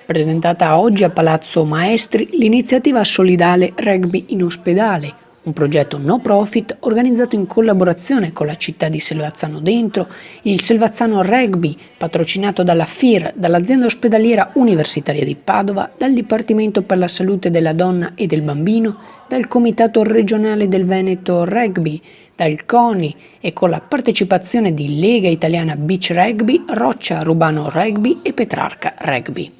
Presentata oggi a Palazzo Maestri l'iniziativa solidale Rugby in Ospedale, un progetto no profit organizzato in collaborazione con la città di Selvazzano Dentro, il Selvazzano Rugby, patrocinato dalla FIR, dall'azienda ospedaliera universitaria di Padova, dal Dipartimento per la Salute della Donna e del Bambino, dal Comitato regionale del Veneto Rugby, dal CONI e con la partecipazione di Lega Italiana Beach Rugby, Roccia Rubano Rugby e Petrarca Rugby.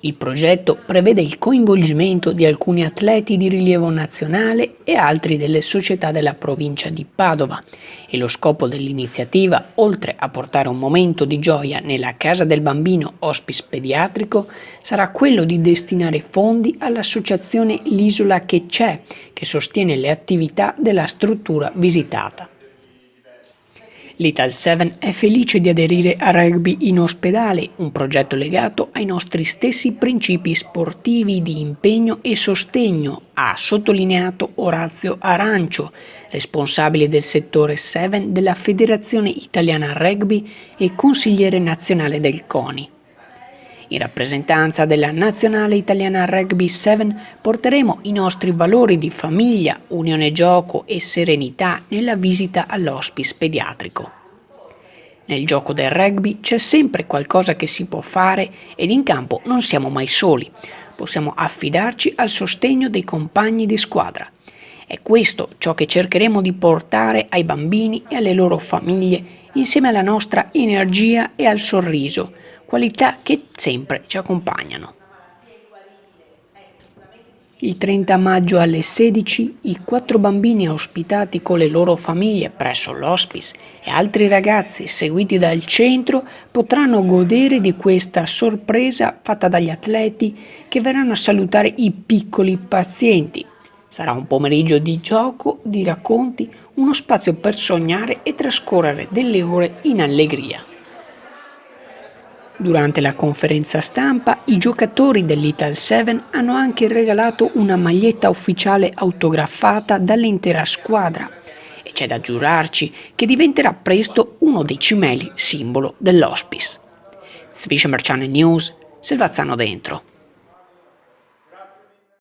Il progetto prevede il coinvolgimento di alcuni atleti di rilievo nazionale e altri delle società della provincia di Padova e lo scopo dell'iniziativa, oltre a portare un momento di gioia nella Casa del Bambino Hospice Pediatrico, sarà quello di destinare fondi all'associazione L'Isola che c'è, che sostiene le attività della struttura visitata. L'Ital 7 è felice di aderire a Rugby in Ospedale, un progetto legato ai nostri stessi principi sportivi di impegno e sostegno, ha sottolineato Orazio Arancio, responsabile del settore 7 della Federazione Italiana Rugby e consigliere nazionale del CONI. In rappresentanza della Nazionale Italiana Rugby 7 porteremo i nostri valori di famiglia, unione gioco e serenità nella visita all'hospice pediatrico. Nel gioco del rugby c'è sempre qualcosa che si può fare ed in campo non siamo mai soli. Possiamo affidarci al sostegno dei compagni di squadra. È questo ciò che cercheremo di portare ai bambini e alle loro famiglie insieme alla nostra energia e al sorriso, qualità che sempre ci accompagnano. Il 30 maggio alle 16 i 4 bambini ospitati con le loro famiglie presso l'hospice e altri ragazzi seguiti dal centro potranno godere di questa sorpresa fatta dagli atleti che verranno a salutare i piccoli pazienti. Sarà un pomeriggio di gioco, di racconti, uno spazio per sognare e trascorrere delle ore in allegria. Durante la conferenza stampa, i giocatori dell'Ital 7 hanno anche regalato una maglietta ufficiale autografata dall'intera squadra e c'è da giurarci che diventerà presto uno dei cimeli simbolo dell'hospice. Sviscemer Channel News, Selvazzano Dentro.